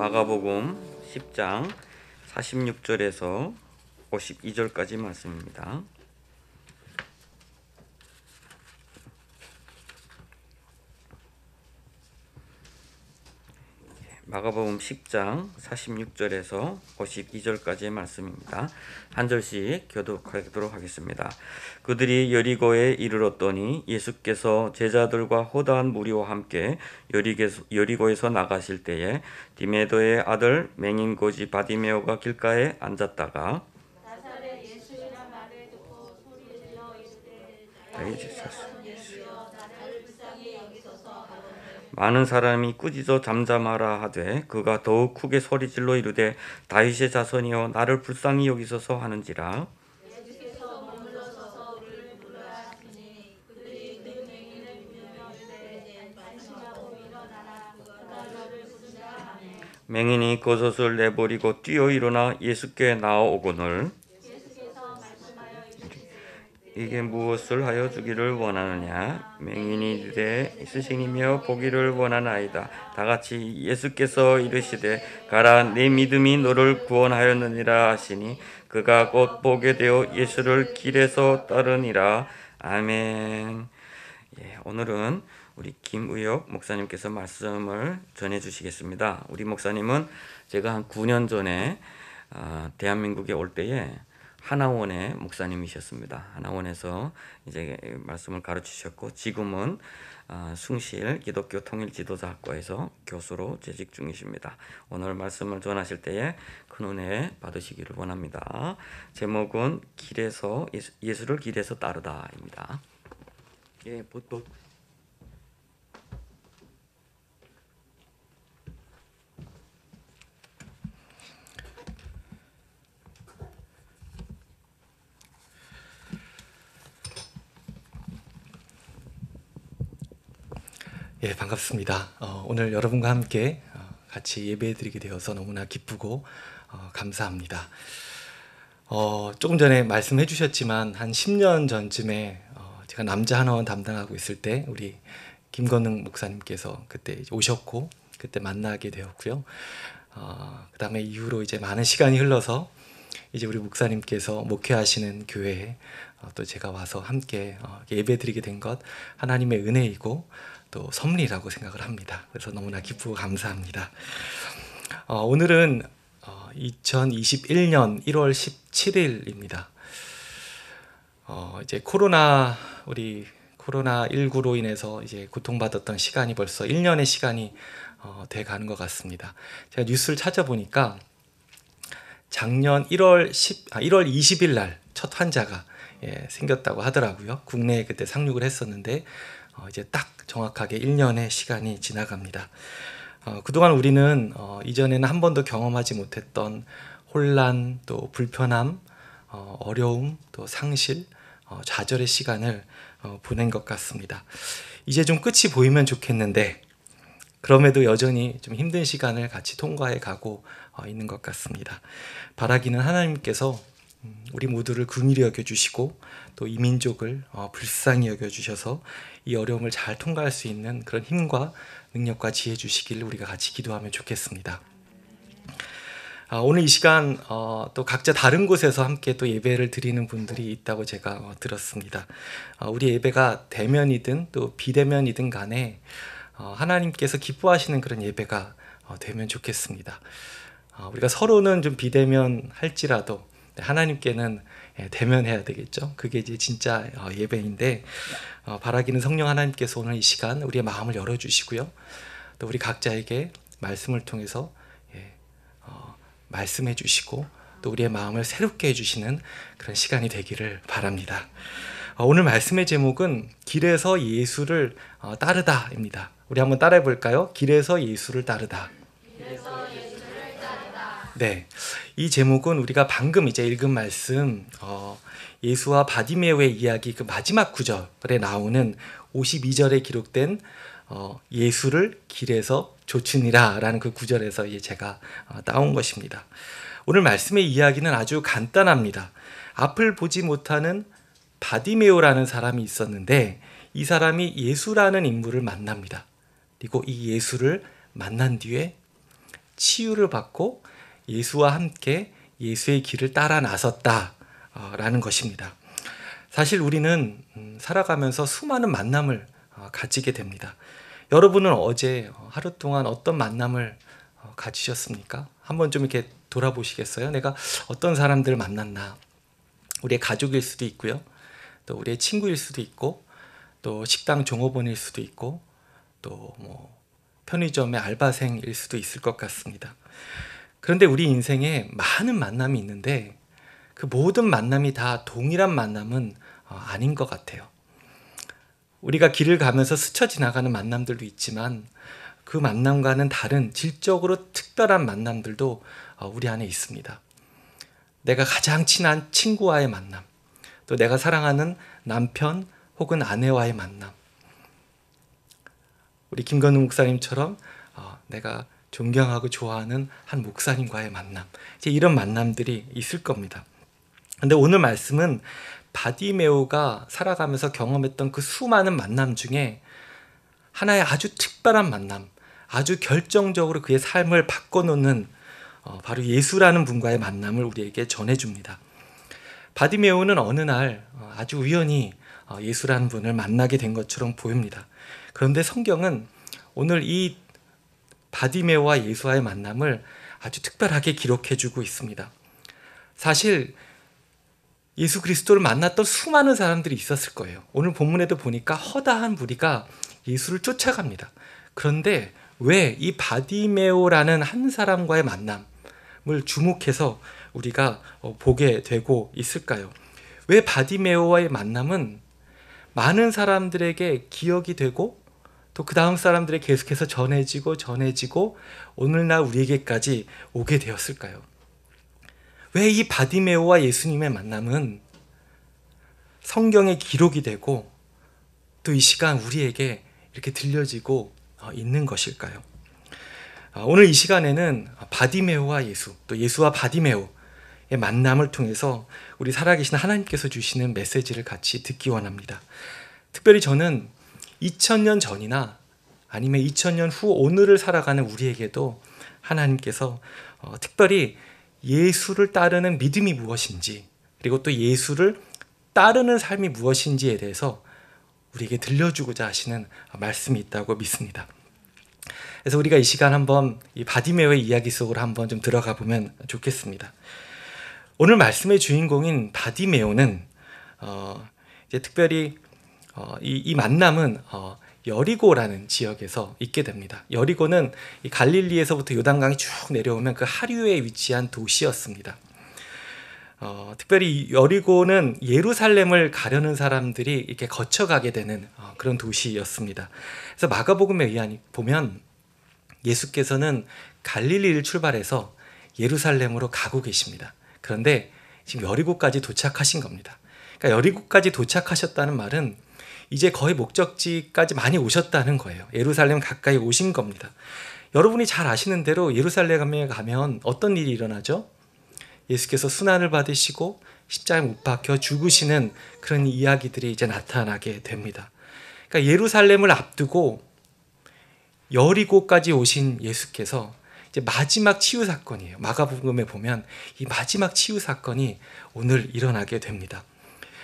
마가복음 10장 46절에서 52절까지 말씀입니다. 마가복음 10장 46절에서 52절까지의 말씀입니다. 한 절씩 교독하도록 하겠습니다. 그들이 여리고에 이르렀더니 예수께서 제자들과 허다한 무리와 함께 여리고에서 나가실 때에 디메도의 아들 맹인 거지 바디메오가 길가에 앉았다가 나사렛 예수이란 말을 듣고 소리질러 이르되 나를 불쌍히 여기소서 하거늘 많은 사람이 꾸짖어 잠잠하라 하되 그가 더욱 크게 소리질러 이르되 다윗의 자손이여 나를 불쌍히 여기소서 하는지라. 예수께서 머물러 서서 우리를 부르라 하시니 그들이 그 맹인을 부르며 이르되 안심하고 일어나라 그가 너를 부른다 하매 맹인이 겉옷을 내버리고 뛰어 일어나 예수께 나아오거늘 예수께서 말씀하여 이르시되 이게 무엇을 하여 주기를 원하느냐. 맹인이 이르되 스승이며 보기를 원하나이다. 다같이 예수께서 이르시되 가라 내 믿음이 너를 구원하였느니라 하시니 그가 곧 보게 되어 예수를 길에서 따르니라. 아멘. 오늘은 우리 김의혁 목사님께서 말씀을 전해 주시겠습니다. 우리 목사님은 제가 한 9년 전에 대한민국에 올 때에 하나원의 목사님이셨습니다. 하나원에서 이제 말씀을 가르치셨고 지금은 숭실 기독교 통일 지도자학과에서 교수로 재직 중이십니다. 오늘 말씀을 전하실 때에 큰 은혜 받으시기를 원합니다. 제목은 길에서 예수를 길에서 따르다입니다. 반갑습니다. 오늘 여러분과 함께 같이 예배드리게 되어서 너무나 기쁘고 감사합니다. 조금 전에 말씀해 주셨지만 한 10년 전쯤에 제가 남자 하나원 담당하고 있을 때 우리 김건능 목사님께서 그때 오셨고 그때 만나게 되었고요. 그 다음에 이후로 이제 많은 시간이 흘러서 이제 우리 목사님께서 목회하시는 교회에 또 제가 와서 함께 예배드리게 된 것 하나님의 은혜이고 또 섭리라고 생각을 합니다. 그래서 너무나 기쁘고 감사합니다. 오늘은 2021년 1월 17일입니다. 이제 우리 코로나19로 인해서 이제 고통받았던 시간이 벌써 1년의 시간이 돼 가는 것 같습니다. 제가 뉴스를 찾아보니까 작년 1월 20일 날 첫 환자가 생겼다고 하더라고요. 국내에 그때 상륙을 했었는데 이제 딱 정확하게 1년의 시간이 지나갑니다. 그동안 우리는 이전에는 한 번도 경험하지 못했던 혼란, 또 불편함, 어려움, 또 상실, 좌절의 시간을 보낸 것 같습니다. 이제 좀 끝이 보이면 좋겠는데 그럼에도 여전히 좀 힘든 시간을 같이 통과해 가고 있는 것 같습니다. 바라기는 하나님께서 우리 모두를 긍휼히 여겨주시고 또 이 민족을 불쌍히 여겨주셔서 이 어려움을 잘 통과할 수 있는 그런 힘과 능력과 지혜 주시길 우리가 같이 기도하면 좋겠습니다. 오늘 이 시간 또 각자 다른 곳에서 함께 또 예배를 드리는 분들이 있다고 제가 들었습니다. 우리 예배가 대면이든 또 비대면이든 간에 하나님께서 기뻐하시는 그런 예배가 되면 좋겠습니다. 우리가 서로는 좀 비대면 할지라도 하나님께는 대면해야 되겠죠. 그게 이제 진짜 예배인데 바라기는 성령 하나님께서 오늘 이 시간 우리의 마음을 열어주시고요. 또 우리 각자에게 말씀을 통해서 말씀해 주시고 또 우리의 마음을 새롭게 해주시는 그런 시간이 되기를 바랍니다. 오늘 말씀의 제목은 길에서 예수를 따르다입니다. 우리 한번 따라해 볼까요? 길에서 예수를 따르다. 네, 이 제목은 우리가 방금 이제 읽은 말씀 예수와 바디메오의 이야기 그 마지막 구절에 나오는 52절에 기록된 예수를 길에서 좇으니라 라는 그 구절에서 이제 제가 따온 것입니다. 오늘 말씀의 이야기는 아주 간단합니다. 앞을 보지 못하는 바디메오라는 사람이 있었는데 이 사람이 예수라는 인물을 만납니다. 그리고 이 예수를 만난 뒤에 치유를 받고 예수와 함께 예수의 길을 따라 나섰다라는 것입니다. 사실 우리는 살아가면서 수많은 만남을 가지게 됩니다. 여러분은 어제 하루 동안 어떤 만남을 가지셨습니까? 한번 좀 이렇게 돌아보시겠어요? 내가 어떤 사람들을 만났나? 우리의 가족일 수도 있고요. 또 우리의 친구일 수도 있고, 또 식당 종업원일 수도 있고, 또 뭐 편의점의 알바생일 수도 있을 것 같습니다. 그런데 우리 인생에 많은 만남이 있는데 그 모든 만남이 다 동일한 만남은 아닌 것 같아요. 우리가 길을 가면서 스쳐 지나가는 만남들도 있지만 그 만남과는 다른 질적으로 특별한 만남들도 우리 안에 있습니다. 내가 가장 친한 친구와의 만남, 또 내가 사랑하는 남편 혹은 아내와의 만남, 우리 김건우 목사님처럼 내가 존경하고 좋아하는 한 목사님과의 만남, 이제 이런 만남들이 있을 겁니다. 근데 오늘 말씀은 바디메오가 살아가면서 경험했던 그 수많은 만남 중에 하나의 아주 특별한 만남, 아주 결정적으로 그의 삶을 바꿔놓는 바로 예수라는 분과의 만남을 우리에게 전해줍니다. 바디메오는 어느 날 아주 우연히 예수라는 분을 만나게 된 것처럼 보입니다. 그런데 성경은 오늘 이 바디메오와 예수와의 만남을 아주 특별하게 기록해주고 있습니다. 사실 예수 그리스도를 만났던 수많은 사람들이 있었을 거예요. 오늘 본문에도 보니까 허다한 무리가 예수를 쫓아갑니다. 그런데 왜 이 바디메오라는 한 사람과의 만남을 주목해서 우리가 보게 되고 있을까요? 왜 바디메오와의 만남은 많은 사람들에게 기억이 되고 또 그 다음 사람들에게 계속해서 전해지고 오늘날 우리에게까지 오게 되었을까요? 왜 이 바디메오와 예수님의 만남은 성경에 기록이 되고 또 이 시간 우리에게 이렇게 들려지고 있는 것일까요? 오늘 이 시간에는 바디메오와 예수, 또 예수와 바디메오의 만남을 통해서 우리 살아계신 하나님께서 주시는 메시지를 같이 듣기 원합니다. 특별히 저는 2000년 전이나 아니면 2000년 후 오늘을 살아가는 우리에게도 하나님께서 특별히 예수를 따르는 믿음이 무엇인지, 그리고 또 예수를 따르는 삶이 무엇인지에 대해서 우리에게 들려주고자 하시는 말씀이 있다고 믿습니다. 그래서 우리가 이 시간 한번 이 바디메오의 이야기 속으로 한번 좀 들어가 보면 좋겠습니다. 오늘 말씀의 주인공인 바디메오는 이제 특별히 이 만남은 여리고라는 지역에서 있게 됩니다. 여리고는 이 갈릴리에서부터 요단강이 쭉 내려오면 그 하류에 위치한 도시였습니다. 특별히 여리고는 예루살렘을 가려는 사람들이 이렇게 거쳐가게 되는 그런 도시였습니다. 그래서 마가복음에 의하면 보면 예수께서는 갈릴리를 출발해서 예루살렘으로 가고 계십니다. 그런데 지금 여리고까지 도착하신 겁니다. 그러니까 여리고까지 도착하셨다는 말은 이제 거의 목적지까지 많이 오셨다는 거예요. 예루살렘 가까이 오신 겁니다. 여러분이 잘 아시는 대로 예루살렘에 가면 어떤 일이 일어나죠? 예수께서 순환을 받으시고 십자가에 못 박혀 죽으시는 그런 이야기들이 이제 나타나게 됩니다. 그러니까 예루살렘을 앞두고 여리고까지 오신 예수께서 이제 마지막 치유 사건이에요. 마가복음에 보면 이 마지막 치유 사건이 오늘 일어나게 됩니다.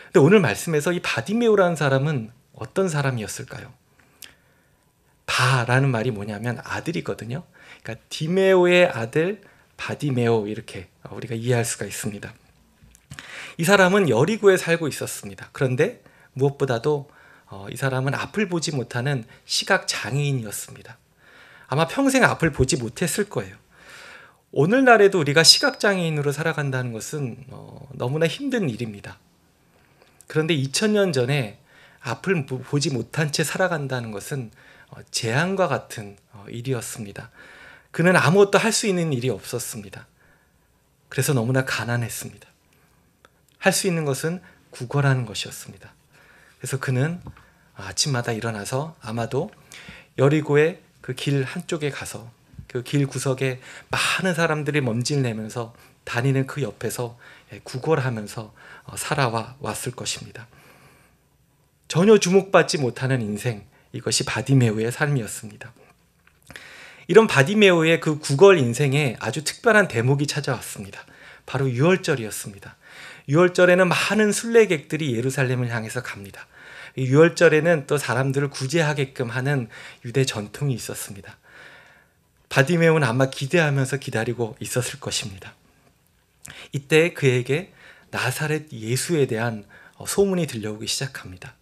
근데 오늘 말씀에서 이 바디메오라는 사람은 어떤 사람이었을까요? 바라는 말이 뭐냐면 아들이거든요. 그러니까 디메오의 아들 바디메오, 이렇게 우리가 이해할 수가 있습니다. 이 사람은 여리고에 살고 있었습니다. 그런데 무엇보다도 이 사람은 앞을 보지 못하는 시각 장애인이었습니다. 아마 평생 앞을 보지 못했을 거예요. 오늘날에도 우리가 시각 장애인으로 살아간다는 것은 너무나 힘든 일입니다. 그런데 2000년 전에 앞을 보지 못한 채 살아간다는 것은 재앙과 같은 일이었습니다. 그는 아무것도 할 수 있는 일이 없었습니다. 그래서 너무나 가난했습니다. 할 수 있는 것은 구걸하는 것이었습니다. 그래서 그는 아침마다 일어나서 아마도 여리고의 그 길 한쪽에 가서 그 길 구석에 많은 사람들이 먼지를 내면서 다니는 그 옆에서 구걸하면서 살아왔을 것입니다. 전혀 주목받지 못하는 인생, 이것이 바디메오의 삶이었습니다. 이런 바디메오의 그 구걸 인생에 아주 특별한 대목이 찾아왔습니다. 바로 유월절이었습니다. 유월절에는 많은 순례객들이 예루살렘을 향해서 갑니다. 유월절에는 또 사람들을 구제하게끔 하는 유대 전통이 있었습니다. 바디메오는 아마 기대하면서 기다리고 있었을 것입니다. 이때 그에게 나사렛 예수에 대한 소문이 들려오기 시작합니다.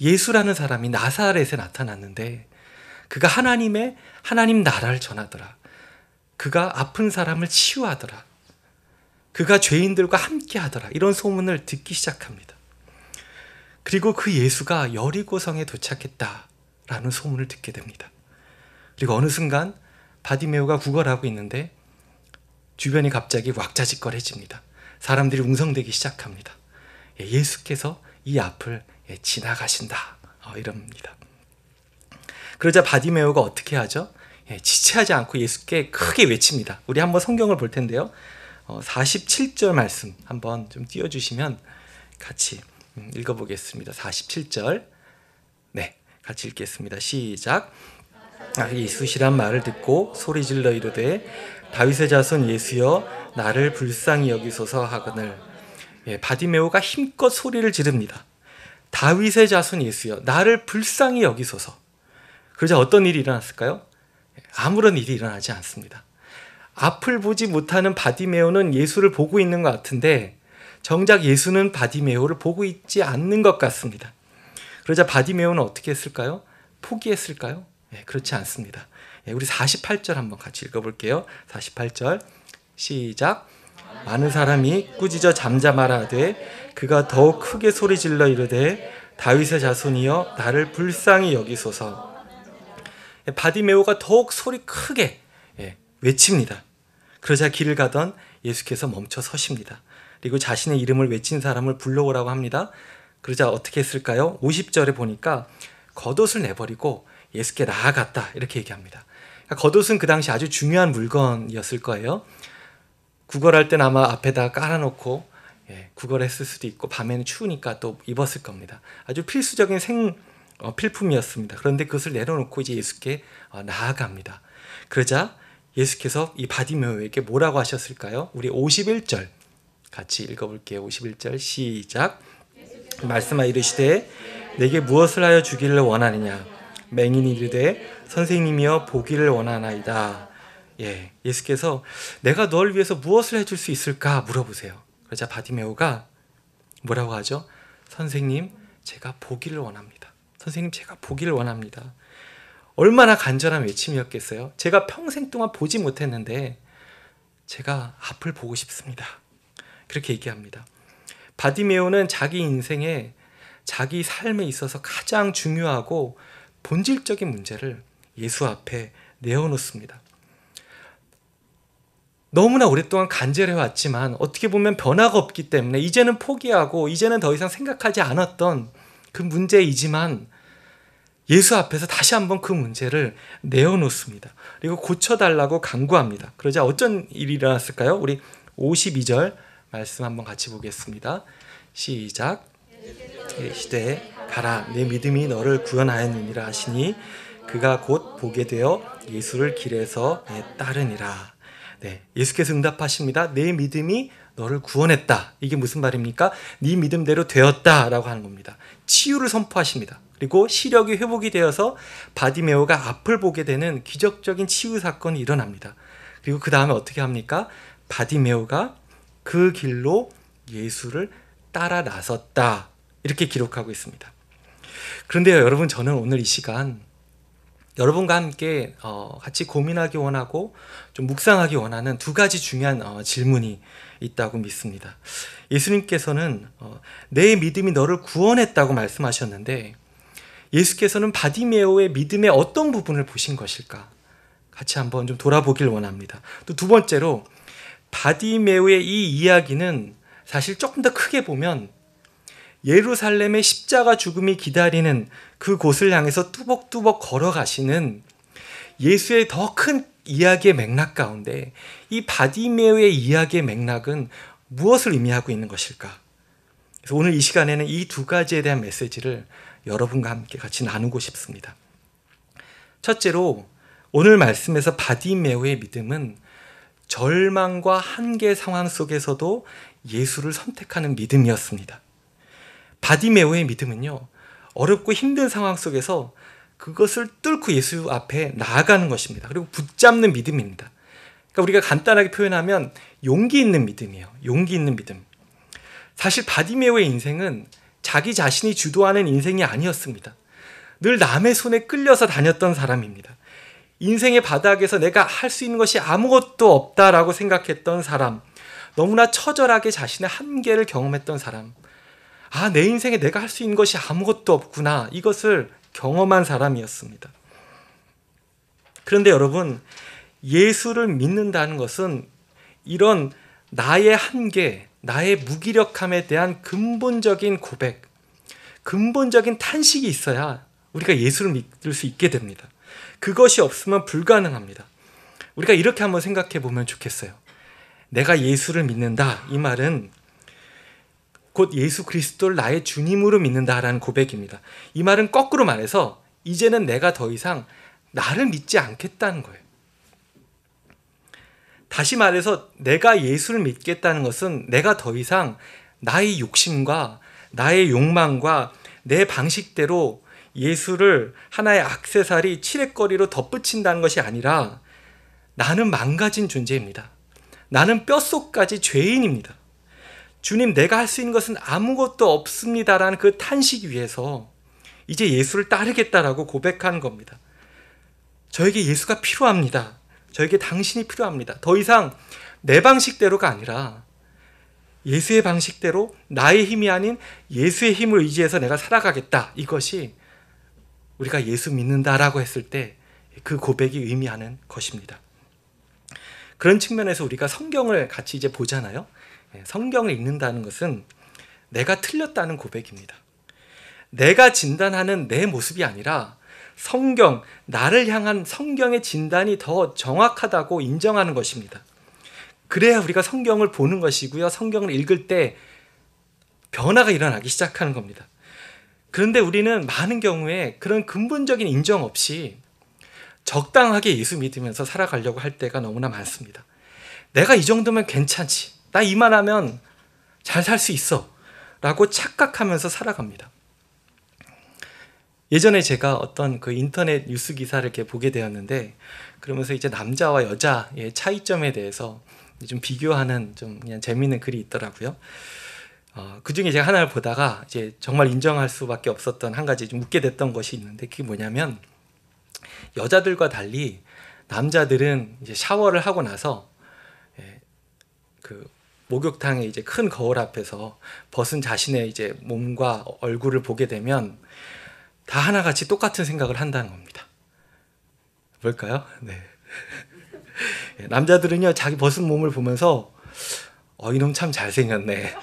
예수라는 사람이 나사렛에 나타났는데 그가 하나님 나라를 전하더라. 그가 아픈 사람을 치유하더라. 그가 죄인들과 함께 하더라. 이런 소문을 듣기 시작합니다. 그리고 그 예수가 여리고성에 도착했다라는 소문을 듣게 됩니다. 그리고 어느 순간 바디메오가 구걸하고 있는데 주변이 갑자기 왁자지껄해집니다. 사람들이 웅성대기 시작합니다. 예수께서 이 앞을 지나가신다. 이럽니다. 그러자 바디메오가 어떻게 하죠? 지체하지 않고 예수께 크게 외칩니다. 우리 한번 성경을 볼 텐데요. 47절 말씀 한번 좀 띄워주시면 같이 읽어보겠습니다. 47절. 네, 같이 읽겠습니다. 시작. 예수시란 말을 듣고 소리질러 이르되 다윗의 자손 예수여 나를 불쌍히 여기소서 하거늘. 바디메오가 힘껏 소리를 지릅니다. 다윗의 자손 예수여 나를 불쌍히 여기소서. 그러자 어떤 일이 일어났을까요? 아무런 일이 일어나지 않습니다. 앞을 보지 못하는 바디메오는 예수를 보고 있는 것 같은데 정작 예수는 바디메오를 보고 있지 않는 것 같습니다. 그러자 바디메오는 어떻게 했을까요? 포기했을까요? 그렇지 않습니다. 우리 48절 한번 같이 읽어볼게요. 48절 시작. 많은 사람이 꾸짖어 잠잠하라 하되 그가 더욱 크게 소리질러 이르되 다윗의 자손이여 나를 불쌍히 여기소서. 바디메오가 더욱 소리 크게 외칩니다. 그러자 길을 가던 예수께서 멈춰 서십니다. 그리고 자신의 이름을 외친 사람을 불러오라고 합니다. 그러자 어떻게 했을까요? 50절에 보니까 겉옷을 내버리고 예수께 나아갔다 이렇게 얘기합니다. 겉옷은 그 당시 아주 중요한 물건이었을 거예요. 구걸할 땐 아마 앞에다 깔아놓고 구걸했을 수도 있고 밤에는 추우니까 또 입었을 겁니다. 아주 필수적인 필품이었습니다. 그런데 그것을 내려놓고 이제 예수께 나아갑니다. 그러자 예수께서 이 바디메오에게 뭐라고 하셨을까요? 우리 51절 같이 읽어볼게요. 51절 시작. 말씀하 이르시되 내게 무엇을 하여 주기를 원하느냐? 맹인이 이르되 선생님이여 보기를 원하나이다. 예수께서 내가 널 위해서 무엇을 해줄 수 있을까 물어보세요. 그러자 바디메오가 뭐라고 하죠? 선생님 제가 보기를 원합니다. 선생님 제가 보기를 원합니다. 얼마나 간절한 외침이었겠어요? 제가 평생 동안 보지 못했는데 제가 앞을 보고 싶습니다. 그렇게 얘기합니다. 바디메오는 자기 인생에 자기 삶에 있어서 가장 중요하고 본질적인 문제를 예수 앞에 내어놓습니다. 너무나 오랫동안 간절해왔지만 어떻게 보면 변화가 없기 때문에 이제는 포기하고 이제는 더 이상 생각하지 않았던 그 문제이지만 예수 앞에서 다시 한번 그 문제를 내어놓습니다. 그리고 고쳐달라고 간구합니다. 그러자 어쩐 일이 일어났을까요? 우리 52절 말씀 한번 같이 보겠습니다. 시작. 시대 가라 내 믿음이 너를 구원하였느니라 하시니 그가 곧 보게 되어 예수를 길에서 따르니라. 예수께서 응답하십니다. 내 믿음이 너를 구원했다. 이게 무슨 말입니까? 네 믿음대로 되었다라고 하는 겁니다. 치유를 선포하십니다. 그리고 시력이 회복이 되어서 바디메오가 앞을 보게 되는 기적적인 치유 사건이 일어납니다. 그리고 그 다음에 어떻게 합니까? 바디메오가 그 길로 예수를 따라 나섰다. 이렇게 기록하고 있습니다. 그런데요, 여러분, 저는 오늘 이 시간 여러분과 함께 같이 고민하기 원하고 좀 묵상하기 원하는 두 가지 중요한 질문이 있다고 믿습니다. 예수님께서는 내 믿음이 너를 구원했다고 말씀하셨는데 예수께서는 바디메오의 믿음의 어떤 부분을 보신 것일까? 같이 한번 좀 돌아보길 원합니다. 또 두 번째로 바디메오의 이 이야기는 사실 조금 더 크게 보면 예루살렘의 십자가 죽음이 기다리는 그곳을 향해서 뚜벅뚜벅 걸어가시는 예수의 더 큰 이야기의 맥락 가운데 이 바디메오의 이야기의 맥락은 무엇을 의미하고 있는 것일까? 그래서 오늘 이 시간에는 이 두 가지에 대한 메시지를 여러분과 함께 같이 나누고 싶습니다. 첫째로 오늘 말씀에서 바디메오의 믿음은 절망과 한계 상황 속에서도 예수를 선택하는 믿음이었습니다. 바디메오의 믿음은요, 어렵고 힘든 상황 속에서 그것을 뚫고 예수 앞에 나아가는 것입니다. 그리고 붙잡는 믿음입니다. 그러니까 우리가 간단하게 표현하면 용기 있는 믿음이에요. 용기 있는 믿음. 사실 바디메오의 인생은 자기 자신이 주도하는 인생이 아니었습니다. 늘 남의 손에 끌려서 다녔던 사람입니다. 인생의 바닥에서 내가 할 수 있는 것이 아무것도 없다라고 생각했던 사람, 너무나 처절하게 자신의 한계를 경험했던 사람, 내 인생에 내가 할 수 있는 것이 아무것도 없구나, 이것을 경험한 사람이었습니다. 그런데 여러분, 예수를 믿는다는 것은 이런 나의 한계, 나의 무기력함에 대한 근본적인 고백, 근본적인 탄식이 있어야 우리가 예수를 믿을 수 있게 됩니다. 그것이 없으면 불가능합니다. 우리가 이렇게 한번 생각해 보면 좋겠어요. 내가 예수를 믿는다, 이 말은 곧 예수 그리스도를 나의 주님으로 믿는다라는 고백입니다. 이 말은 거꾸로 말해서 이제는 내가 더 이상 나를 믿지 않겠다는 거예요. 다시 말해서 내가 예수를 믿겠다는 것은 내가 더 이상 나의 욕심과 나의 욕망과 내 방식대로 예수를 하나의 액세서리, 칠했거리로 덧붙인다는 것이 아니라 나는 망가진 존재입니다. 나는 뼛속까지 죄인입니다. 주님, 내가 할 수 있는 것은 아무것도 없습니다라는 그 탄식 위에서 이제 예수를 따르겠다라고 고백하는 겁니다. 저에게 예수가 필요합니다. 저에게 당신이 필요합니다. 더 이상 내 방식대로가 아니라 예수의 방식대로, 나의 힘이 아닌 예수의 힘을 의지해서 내가 살아가겠다. 이것이 우리가 예수 믿는다라고 했을 때 그 고백이 의미하는 것입니다. 그런 측면에서 우리가 성경을 같이 이제 보잖아요. 성경을 읽는다는 것은 내가 틀렸다는 고백입니다. 내가 진단하는 내 모습이 아니라 성경, 나를 향한 성경의 진단이 더 정확하다고 인정하는 것입니다. 그래야 우리가 성경을 보는 것이고요. 성경을 읽을 때 변화가 일어나기 시작하는 겁니다. 그런데 우리는 많은 경우에 그런 근본적인 인정 없이 적당하게 예수 믿으면서 살아가려고 할 때가 너무나 많습니다. 내가 이 정도면 괜찮지, 나 이만하면 잘 살 수 있어 라고 착각하면서 살아갑니다. 예전에 제가 어떤 그 인터넷 뉴스 기사를 이렇게 보게 되었는데, 그러면서 이제 남자와 여자의 차이점에 대해서 좀 비교하는 좀 그냥 재미있는 글이 있더라고요. 그 중에 제가 하나를 보다가 이제 정말 인정할 수밖에 없었던 한 가지 좀 웃게 됐던 것이 있는데, 그게 뭐냐면 여자들과 달리 남자들은 이제 샤워를 하고 나서 그 목욕탕에 이제 큰 거울 앞에서 벗은 자신의 이제 몸과 얼굴을 보게 되면 다 하나같이 똑같은 생각을 한다는 겁니다. 뭘까요? 네. 남자들은요, 자기 벗은 몸을 보면서 이놈 참 잘생겼네.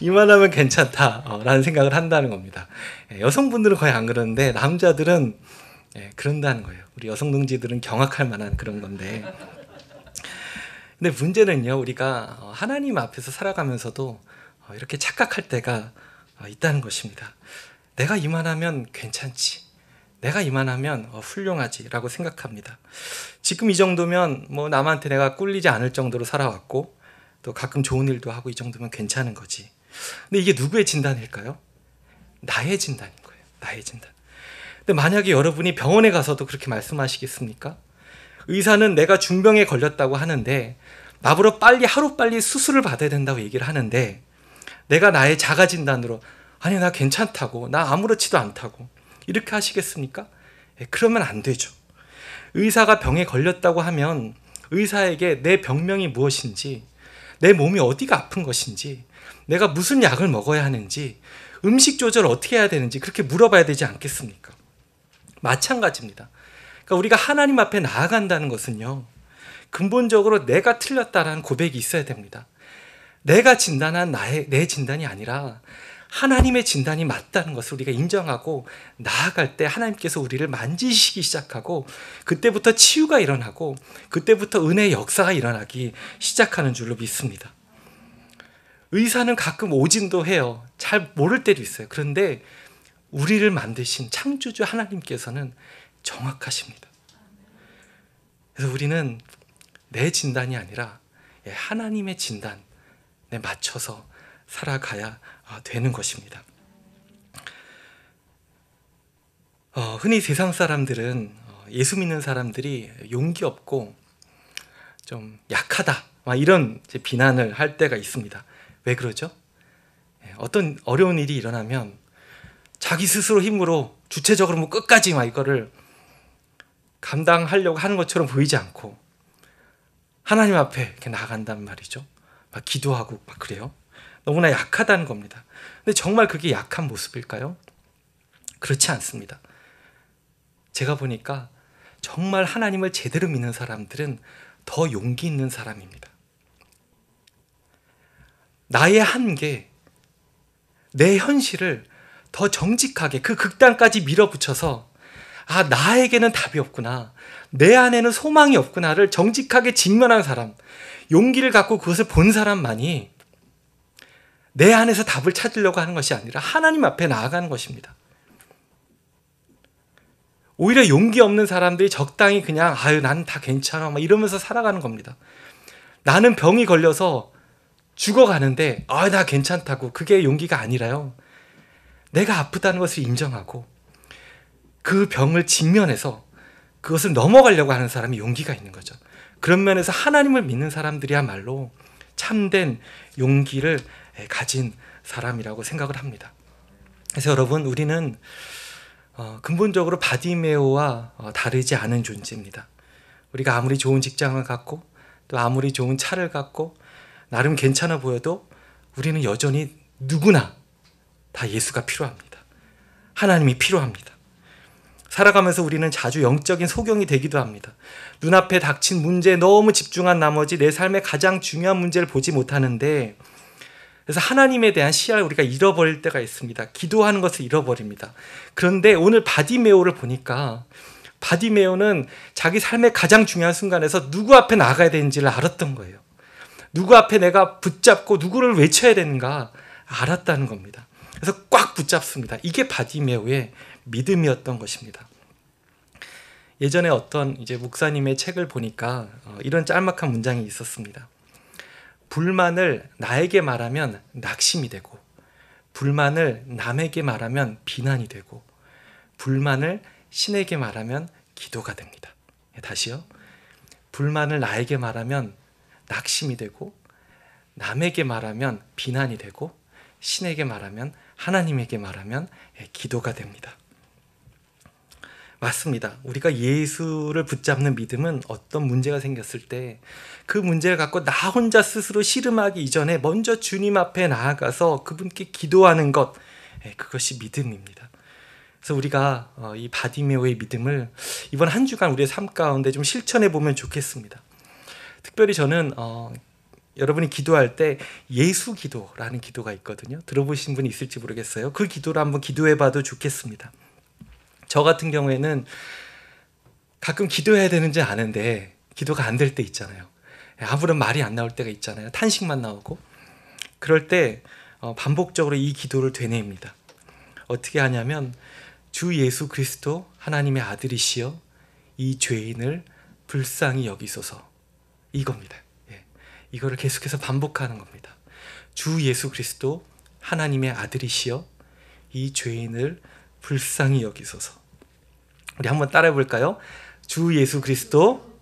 이만하면 괜찮다 라는 생각을 한다는 겁니다. 여성분들은 거의 안 그러는데 남자들은 그런다는 거예요. 우리 여성 동지들은 경악할 만한 그런 건데, 근데 문제는요, 우리가 하나님 앞에서 살아가면서도 이렇게 착각할 때가 있다는 것입니다. 내가 이만하면 괜찮지, 내가 이만하면 훌륭하지 라고 생각합니다. 지금 이 정도면 뭐 남한테 내가 꿀리지 않을 정도로 살아왔고, 또 가끔 좋은 일도 하고 이 정도면 괜찮은 거지. 근데 이게 누구의 진단일까요? 나의 진단인 거예요. 나의 진단. 근데 만약에 여러분이 병원에 가서도 그렇게 말씀하시겠습니까? 의사는 내가 중병에 걸렸다고 하는데 나보러 하루빨리 수술을 받아야 된다고 얘기를 하는데, 내가 나의 자가 진단으로 아니 나 괜찮다고, 나 아무렇지도 않다고 이렇게 하시겠습니까? 그러면 안 되죠. 의사가 병에 걸렸다고 하면 의사에게 내 병명이 무엇인지, 내 몸이 어디가 아픈 것인지, 내가 무슨 약을 먹어야 하는지, 음식 조절 어떻게 해야 되는지 그렇게 물어봐야 되지 않겠습니까? 마찬가지입니다. 그러니까 우리가 하나님 앞에 나아간다는 것은요, 근본적으로 내가 틀렸다라는 고백이 있어야 됩니다. 내가 진단한 내 진단이 아니라 하나님의 진단이 맞다는 것을 우리가 인정하고 나아갈 때 하나님께서 우리를 만지시기 시작하고, 그때부터 치유가 일어나고 그때부터 은혜의 역사가 일어나기 시작하는 줄로 믿습니다. 의사는 가끔 오진도 해요. 잘 모를 때도 있어요. 그런데 우리를 만드신 창조주 하나님께서는 정확하십니다. 그래서 우리는 내 진단이 아니라 하나님의 진단에 맞춰서 살아가야 되는 것입니다. 흔히 세상 사람들은 예수 믿는 사람들이 용기 없고 좀 약하다 이런 비난을 할 때가 있습니다. 왜 그러죠? 어떤 어려운 일이 일어나면 자기 스스로 힘으로 주체적으로 뭐 끝까지 이거를 감당하려고 하는 것처럼 보이지 않고 하나님 앞에 이렇게 나아간단 말이죠. 막 기도하고 막 그래요. 너무나 약하다는 겁니다. 근데 정말 그게 약한 모습일까요? 그렇지 않습니다. 제가 보니까 정말 하나님을 제대로 믿는 사람들은 더 용기 있는 사람입니다. 나의 한계, 내 현실을 더 정직하게 그 극단까지 밀어붙여서 나에게는 답이 없구나, 내 안에는 소망이 없구나를 정직하게 직면한 사람, 용기를 갖고 그것을 본 사람만이 내 안에서 답을 찾으려고 하는 것이 아니라 하나님 앞에 나아가는 것입니다. 오히려 용기 없는 사람들이 적당히 그냥 난 다 괜찮아 이러면서 살아가는 겁니다. 나는 병이 걸려서 죽어가는데 나 괜찮다고, 그게 용기가 아니라요, 내가 아프다는 것을 인정하고 그 병을 직면해서 그것을 넘어가려고 하는 사람이 용기가 있는 거죠. 그런 면에서 하나님을 믿는 사람들이야말로 참된 용기를 가진 사람이라고 생각을 합니다. 그래서 여러분, 우리는 근본적으로 바디메오와 다르지 않은 존재입니다. 우리가 아무리 좋은 직장을 갖고 또 아무리 좋은 차를 갖고 나름 괜찮아 보여도 우리는 여전히 누구나 다 예수가 필요합니다. 하나님이 필요합니다. 살아가면서 우리는 자주 영적인 소경이 되기도 합니다. 눈앞에 닥친 문제에 너무 집중한 나머지 내 삶의 가장 중요한 문제를 보지 못하는데, 그래서 하나님에 대한 시야를 우리가 잃어버릴 때가 있습니다. 기도하는 것을 잃어버립니다. 그런데 오늘 바디메오를 보니까 바디메오는 자기 삶의 가장 중요한 순간에서 누구 앞에 나가야 되는지를 알았던 거예요. 누구 앞에 내가 붙잡고 누구를 외쳐야 되는가 알았다는 겁니다. 그래서 꽉 붙잡습니다. 이게 바디메오의 믿음이었던 것입니다. 예전에 어떤 목사님의 책을 보니까 이런 짤막한 문장이 있었습니다. 불만을 나에게 말하면 낙심이 되고, 불만을 남에게 말하면 비난이 되고, 불만을 신에게 말하면 기도가 됩니다. 다시요. 불만을 나에게 말하면 낙심이 되고, 남에게 말하면 비난이 되고, 신에게 말하면, 하나님에게 말하면 기도가 됩니다. 맞습니다. 우리가 예수를 붙잡는 믿음은 어떤 문제가 생겼을 때 그 문제를 갖고 나 혼자 스스로 씨름하기 이전에 먼저 주님 앞에 나아가서 그분께 기도하는 것, 그것이 믿음입니다. 그래서 우리가 이 바디메오의 믿음을 이번 한 주간 우리의 삶 가운데 좀 실천해 보면 좋겠습니다. 특별히 저는 여러분이 기도할 때 예수 기도라는 기도가 있거든요. 들어보신 분이 있을지 모르겠어요. 그 기도를 한번 기도해 봐도 좋겠습니다. 저 같은 경우에는 가끔 기도해야 되는지 아는데 기도가 안 될 때 있잖아요. 아무런 말이 안 나올 때가 있잖아요. 탄식만 나오고. 그럴 때 반복적으로 이 기도를 되뇌입니다. 어떻게 하냐면, 주 예수 그리스도 하나님의 아들이시여 이 죄인을 불쌍히 여기소서, 이겁니다. 이거를 계속해서 반복하는 겁니다. 주 예수 그리스도 하나님의 아들이시여 이 죄인을 불쌍히 여기소서. 우리 한번 따라해 볼까요? 주 예수 그리스도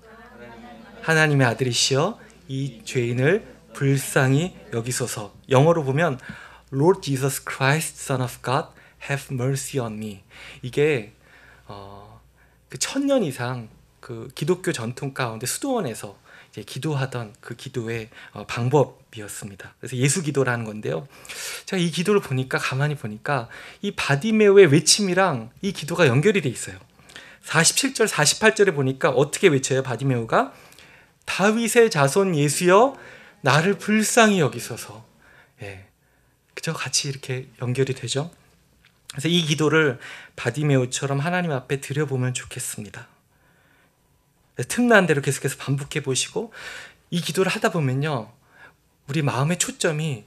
하나님의 아들이시여 이 죄인을 불쌍히 여기소서. 영어로 보면 Lord Jesus Christ, Son of God, have mercy on me. 이게 그 1000년 이상 그 기독교 전통 가운데 수도원에서 기도하던 그 기도의 방법이었습니다. 그래서 예수 기도라는 건데요. 제가 이 기도를 보니까, 가만히 보니까 이 바디메오의 외침이랑 이 기도가 연결이 돼 있어요. 47절, 48절에 보니까 어떻게 외쳐요? 바디메오가 다윗의 자손 예수여 나를 불쌍히 여기소서. 그죠? 같이 이렇게 연결이 되죠. 그래서 이 기도를 바디메오처럼 하나님 앞에 드려보면 좋겠습니다. 틈난 대로 계속해서 반복해 보시고, 이 기도를 하다 보면요, 우리 마음의 초점이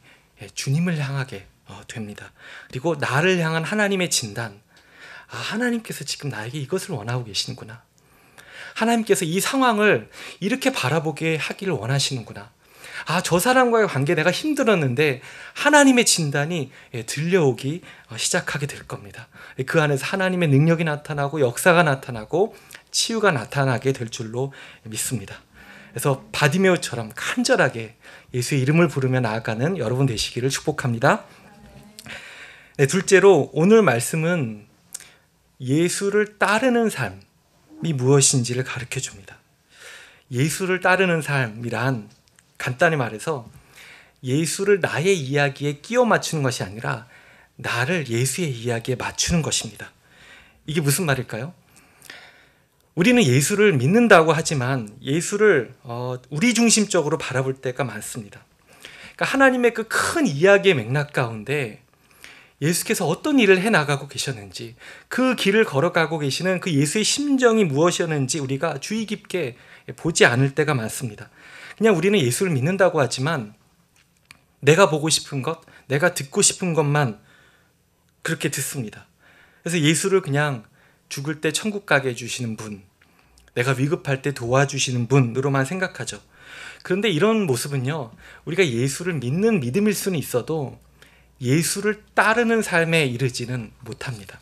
주님을 향하게 됩니다. 그리고 나를 향한 하나님의 진단, 하나님께서 지금 나에게 이것을 원하고 계시는구나. 하나님께서 이 상황을 이렇게 바라보게 하기를 원하시는구나. 저 사람과의 관계 내가 힘들었는데 하나님의 진단이 들려오기 시작하게 될 겁니다. 그 안에서 하나님의 능력이 나타나고 역사가 나타나고 치유가 나타나게 될 줄로 믿습니다. 그래서 바디메오처럼 간절하게 예수의 이름을 부르며 나아가는 여러분 되시기를 축복합니다. 네, 둘째로 오늘 말씀은 예수를 따르는 삶이 무엇인지를 가르쳐 줍니다. 예수를 따르는 삶이란 간단히 말해서 예수를 나의 이야기에 끼워 맞추는 것이 아니라 나를 예수의 이야기에 맞추는 것입니다. 이게 무슨 말일까요? 우리는 예수를 믿는다고 하지만 예수를 우리 중심적으로 바라볼 때가 많습니다. 그러니까 하나님의 그 큰 이야기의 맥락 가운데 예수께서 어떤 일을 해나가고 계셨는지, 그 길을 걸어가고 계시는 그 예수의 심정이 무엇이었는지 우리가 주의 깊게 보지 않을 때가 많습니다. 그냥 우리는 예수를 믿는다고 하지만 내가 보고 싶은 것, 내가 듣고 싶은 것만 그렇게 듣습니다. 그래서 예수를 그냥 죽을 때 천국 가게 해주시는 분, 내가 위급할 때 도와주시는 분으로만 생각하죠. 그런데 이런 모습은요, 우리가 예수를 믿는 믿음일 수는 있어도 예수를 따르는 삶에 이르지는 못합니다.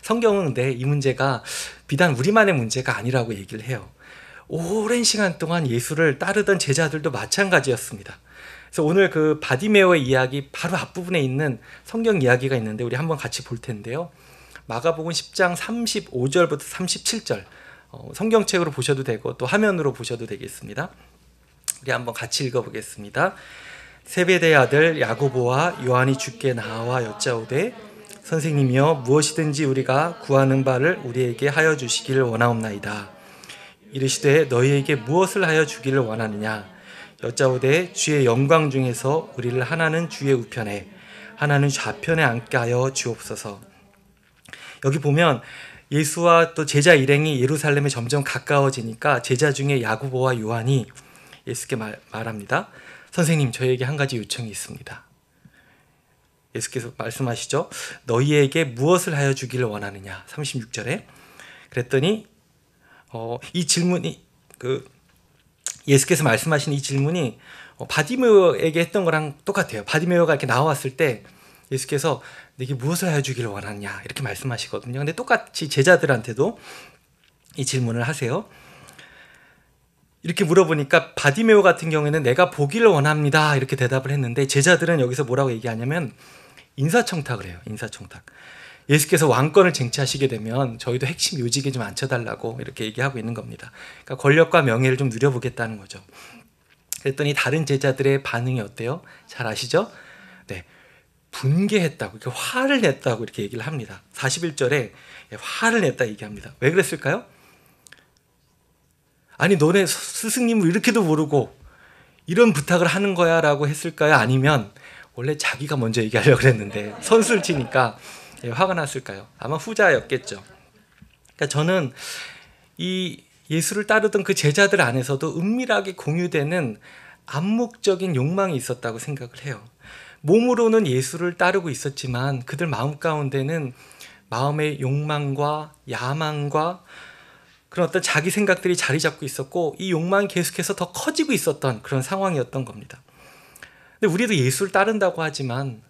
성경은 근데 이 문제가 비단 우리만의 문제가 아니라고 얘기를 해요. 오랜 시간 동안 예수를 따르던 제자들도 마찬가지였습니다. 그래서 오늘 그 바디메오의 이야기 바로 앞부분에 있는 성경 이야기가 있는데 우리 한번 같이 볼 텐데요. 마가복음 10장 35절부터 37절 성경책으로 보셔도 되고 또 화면으로 보셔도 되겠습니다. 우리 한번 같이 읽어보겠습니다. 세베대의 아들 야고보와 요한이 주께 나와 여짜오되 선생님이여 무엇이든지 우리가 구하는 바를 우리에게 하여 주시기를 원하옵나이다. 이르시되 너희에게 무엇을 하여 주기를 원하느냐. 여짜오되 주의 영광 중에서 우리를 하나는 주의 우편에 하나는 좌편에 앉게 하여 주옵소서. 여기 보면 예수와 또 제자 일행이 예루살렘에 점점 가까워지니까 제자 중에 야고보와 요한이 예수께 말합니다. 선생님, 저에게 한 가지 요청이 있습니다. 예수께서 말씀하시죠. 너희에게 무엇을 하여 주기를 원하느냐. 36절에. 그랬더니 이 질문이 예수께서 말씀하신 이 질문이 바디메오에게 했던 거랑 똑같아요. 바디메오가 이렇게 나왔을 때 예수께서 내게 무엇을 하여 주기를 원하느냐 이렇게 말씀하시거든요. 근데 똑같이 제자들한테도 이 질문을 하세요. 이렇게 물어보니까 바디메오 같은 경우에는 내가 보기를 원합니다 이렇게 대답을 했는데 제자들은 여기서 뭐라고 얘기하냐면 인사청탁을 해요. 인사청탁. 예수께서 왕권을 쟁취하시게 되면 저희도 핵심 요직에 좀 앉혀달라고 이렇게 얘기하고 있는 겁니다. 그러니까 권력과 명예를 좀 누려보겠다는 거죠. 그랬더니 다른 제자들의 반응이 어때요? 잘 아시죠? 네, 분개했다고, 이렇게 화를 냈다고 이렇게 얘기를 합니다. 41절에 화를 냈다 얘기합니다. 왜 그랬을까요? 아니 너네 스승님을 이렇게도 모르고 이런 부탁을 하는 거야 라고 했을까요? 아니면 원래 자기가 먼저 얘기하려고 그랬는데 선수를 치니까 화가 났을까요? 아마 후자였겠죠. 그러니까 저는 이 예수를 따르던 그 제자들 안에서도 은밀하게 공유되는 암묵적인 욕망이 있었다고 생각을 해요. 몸으로는 예수를 따르고 있었지만 그들 마음 가운데는 마음의 욕망과 야망과 그런 어떤 자기 생각들이 자리 잡고 있었고 이 욕망이 계속해서 더 커지고 있었던 그런 상황이었던 겁니다. 근데 우리도 예수를 따른다고 하지만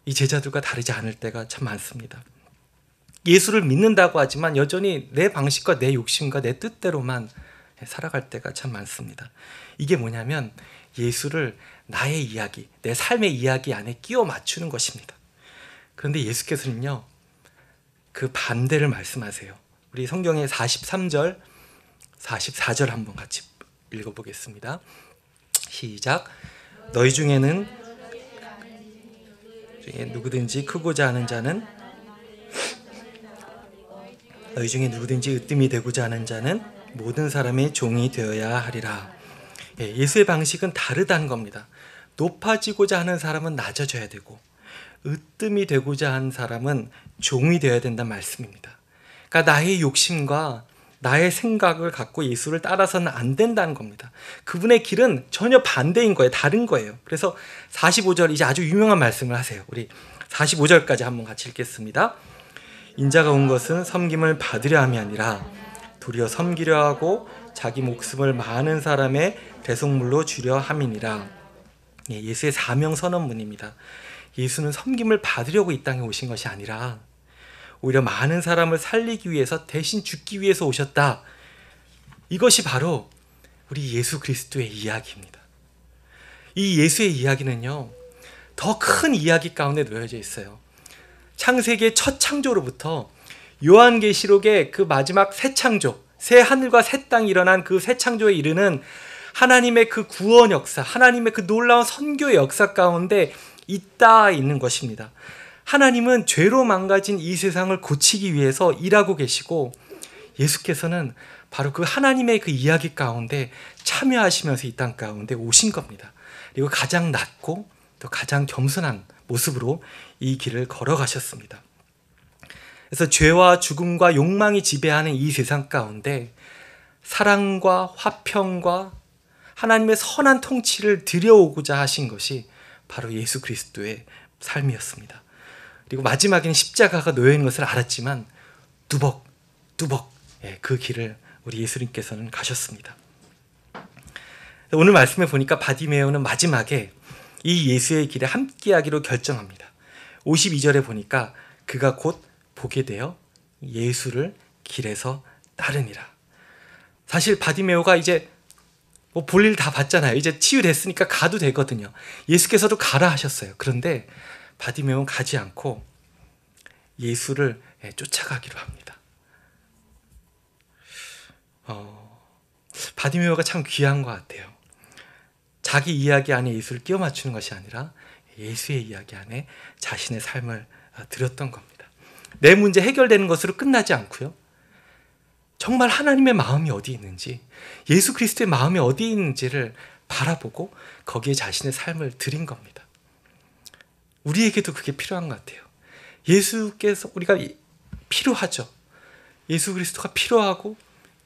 이 제자들과 다르지 않을 때가 참 많습니다. 예수를 믿는다고 하지만 여전히 내 방식과 내 욕심과 내 뜻대로만 살아갈 때가 참 많습니다. 이게 뭐냐면 예수를 나의 이야기, 내 삶의 이야기 안에 끼워 맞추는 것입니다. 그런데 예수께서는요, 그 반대를 말씀하세요. 우리 성경의 43절, 44절 한번 같이 읽어보겠습니다. 시작. 너희 중에는 누구든지 크고자 하는 자는 너희 중에 누구든지 으뜸이 되고자 하는 자는 모든 사람의 종이 되어야 하리라. 예수의 방식은 다르다는 겁니다. 높아지고자 하는 사람은 낮아져야 되고 으뜸이 되고자 하는 사람은 종이 되어야 된다는 말씀입니다. 그러니까 나의 욕심과 나의 생각을 갖고 예수를 따라서는 안 된다는 겁니다. 그분의 길은 전혀 반대인 거예요. 다른 거예요. 그래서 45절 이제 아주 유명한 말씀을 하세요. 우리 45절까지 한번 같이 읽겠습니다. 인자가 온 것은 섬김을 받으려 함이 아니라 도리어 섬기려 하고 자기 목숨을 많은 사람의 대속물로 주려 함이니라. 예수의 사명 선언문입니다. 예수는 섬김을 받으려고 이 땅에 오신 것이 아니라 오히려 많은 사람을 살리기 위해서 대신 죽기 위해서 오셨다. 이것이 바로 우리 예수 그리스도의 이야기입니다. 이 예수의 이야기는요, 더 큰 이야기 가운데 놓여져 있어요. 창세기의 첫 창조로부터 요한계시록의 그 마지막 새 창조, 새 하늘과 새 땅이 일어난 그 새 창조에 이르는 하나님의 그 구원 역사, 하나님의 그 놀라운 선교의 역사 가운데 있다 있는 것입니다. 하나님은 죄로 망가진 이 세상을 고치기 위해서 일하고 계시고, 예수께서는 바로 그 하나님의 그 이야기 가운데 참여하시면서 이 땅 가운데 오신 겁니다. 그리고 가장 낮고 또 가장 겸손한 모습으로 이 길을 걸어가셨습니다. 그래서 죄와 죽음과 욕망이 지배하는 이 세상 가운데 사랑과 화평과 하나님의 선한 통치를 들여오고자 하신 것이 바로 예수 그리스도의 삶이었습니다. 그리고 마지막에는 십자가가 놓여 있는 것을 알았지만 뚜벅 그 길을 우리 예수님께서는 가셨습니다. 오늘 말씀에 보니까 바디메오는 마지막에 이 예수의 길에 함께하기로 결정합니다. 52절에 보니까 그가 곧 보게 되어 예수를 길에서 따르니라. 사실 바디메오가 이제 볼일 다 봤잖아요. 이제 치유됐으니까 가도 되거든요. 예수께서도 가라 하셨어요. 그런데 바디메오는 가지 않고 예수를 쫓아가기로 합니다. 바디메오가 참 귀한 것 같아요. 자기 이야기 안에 예수를 끼워 맞추는 것이 아니라 예수의 이야기 안에 자신의 삶을 드렸던 겁니다. 내 문제 해결되는 것으로 끝나지 않고요. 정말 하나님의 마음이 어디 있는지, 예수 그리스도의 마음이 어디 있는지를 바라보고 거기에 자신의 삶을 드린 겁니다. 우리에게도 그게 필요한 것 같아요. 예수께서 우리가 필요하죠. 예수 그리스도가 필요하고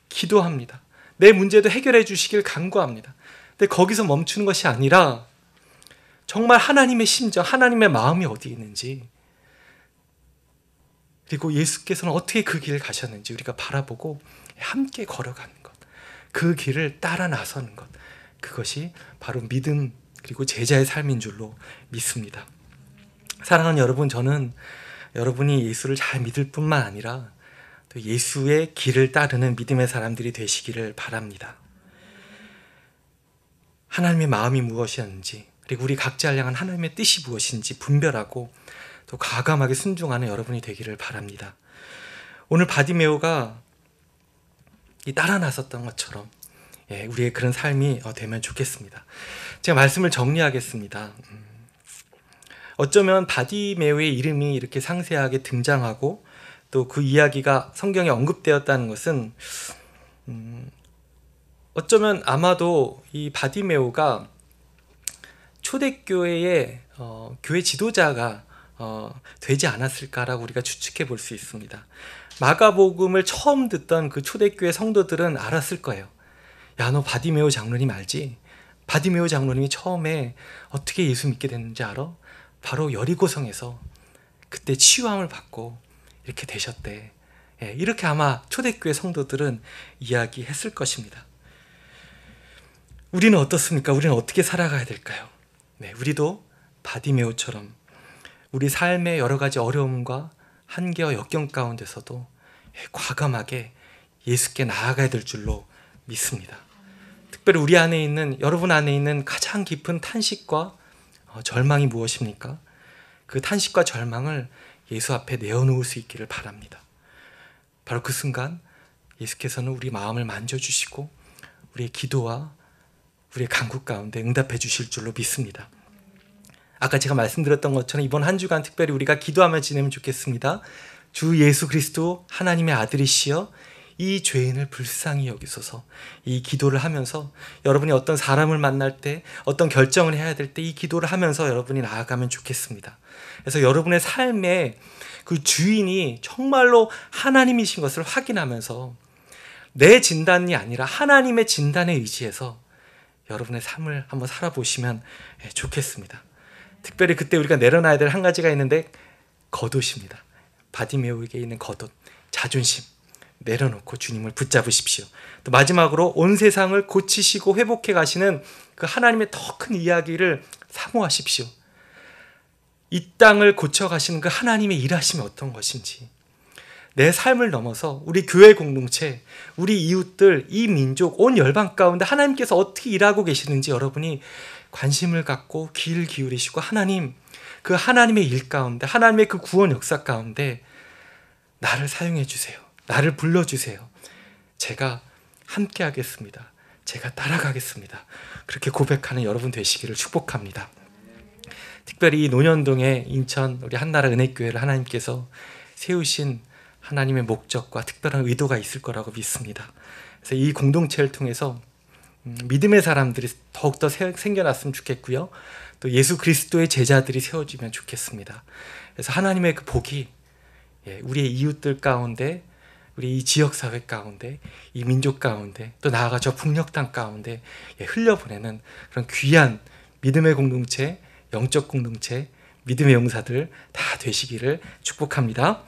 기도합니다. 내 문제도 해결해 주시길 간구합니다. 근데 거기서 멈추는 것이 아니라 정말 하나님의 심정, 하나님의 마음이 어디 있는지, 그리고 예수께서는 어떻게 그 길을 가셨는지 우리가 바라보고 함께 걸어가는 것, 그 길을 따라 나서는 것, 그것이 바로 믿음 그리고 제자의 삶인 줄로 믿습니다. 사랑하는 여러분, 저는 여러분이 예수를 잘 믿을 뿐만 아니라 또 예수의 길을 따르는 믿음의 사람들이 되시기를 바랍니다. 하나님의 마음이 무엇이었는지, 그리고 우리 각자를 향한 하나님의 뜻이 무엇인지 분별하고 또 과감하게 순종하는 여러분이 되기를 바랍니다. 오늘 바디메오가 따라 나섰던 것처럼 우리의 그런 삶이 되면 좋겠습니다. 제가 말씀을 정리하겠습니다. 어쩌면 바디메오의 이름이 이렇게 상세하게 등장하고 또 그 이야기가 성경에 언급되었다는 것은 어쩌면 아마도 이 바디메오가 초대교회의 교회 지도자가 되지 않았을까라고 우리가 추측해 볼 수 있습니다. 마가복음을 처음 듣던 그 초대교회 성도들은 알았을 거예요. 야, 너 바디메오 장로님 알지? 바디메오 장로님이 처음에 어떻게 예수 믿게 됐는지 알아? 바로 여리고성에서 그때 치유함을 받고 이렇게 되셨대. 이렇게 아마 초대교회 성도들은 이야기했을 것입니다. 우리는 어떻습니까? 우리는 어떻게 살아가야 될까요? 우리도 바디메오처럼 우리 삶의 여러 가지 어려움과 한계와 역경 가운데서도 과감하게 예수께 나아가야 될 줄로 믿습니다. 특별히 우리 안에 있는, 여러분 안에 있는 가장 깊은 탄식과 절망이 무엇입니까? 그 탄식과 절망을 예수 앞에 내어놓을 수 있기를 바랍니다. 바로 그 순간 예수께서는 우리 마음을 만져주시고 우리의 기도와 우리의 간구 가운데 응답해 주실 줄로 믿습니다. 아까 제가 말씀드렸던 것처럼 이번 한 주간 특별히 우리가 기도하며 지내면 좋겠습니다. 주 예수 그리스도 하나님의 아들이시여 이 죄인을 불쌍히 여기소서. 이 기도를 하면서 여러분이 어떤 사람을 만날 때, 어떤 결정을 해야 될 때 이 기도를 하면서 여러분이 나아가면 좋겠습니다. 그래서 여러분의 삶에 그 주인이 정말로 하나님이신 것을 확인하면서 내 진단이 아니라 하나님의 진단에 의지해서 여러분의 삶을 한번 살아보시면 좋겠습니다. 특별히 그때 우리가 내려놔야 될 한 가지가 있는데 겉옷입니다. 바디메오에게 있는 겉옷, 자존심. 내려놓고 주님을 붙잡으십시오. 또 마지막으로 온 세상을 고치시고 회복해 가시는 그 하나님의 더 큰 이야기를 사모하십시오. 이 땅을 고쳐 가시는 그 하나님의 일하심이 어떤 것인지, 내 삶을 넘어서 우리 교회 공동체, 우리 이웃들, 이 민족, 온 열방 가운데 하나님께서 어떻게 일하고 계시는지 여러분이 관심을 갖고 귀를 기울이시고 하나님, 그 하나님의 일 가운데, 하나님의 그 구원 역사 가운데 나를 사용해 주세요. 나를 불러주세요. 제가 함께 하겠습니다. 제가 따라가겠습니다. 그렇게 고백하는 여러분 되시기를 축복합니다. 특별히 이 논현동의 인천 우리 한나라 은혜교회를 하나님께서 세우신 하나님의 목적과 특별한 의도가 있을 거라고 믿습니다. 그래서 이 공동체를 통해서 믿음의 사람들이 더욱더 생겨났으면 좋겠고요. 또 예수 그리스도의 제자들이 세워지면 좋겠습니다. 그래서 하나님의 그 복이 우리의 이웃들 가운데, 우리 이 지역사회 가운데, 이 민족 가운데, 또 나아가 저 북녘 땅 가운데 흘려보내는 그런 귀한 믿음의 공동체, 영적 공동체, 믿음의 용사들 다 되시기를 축복합니다.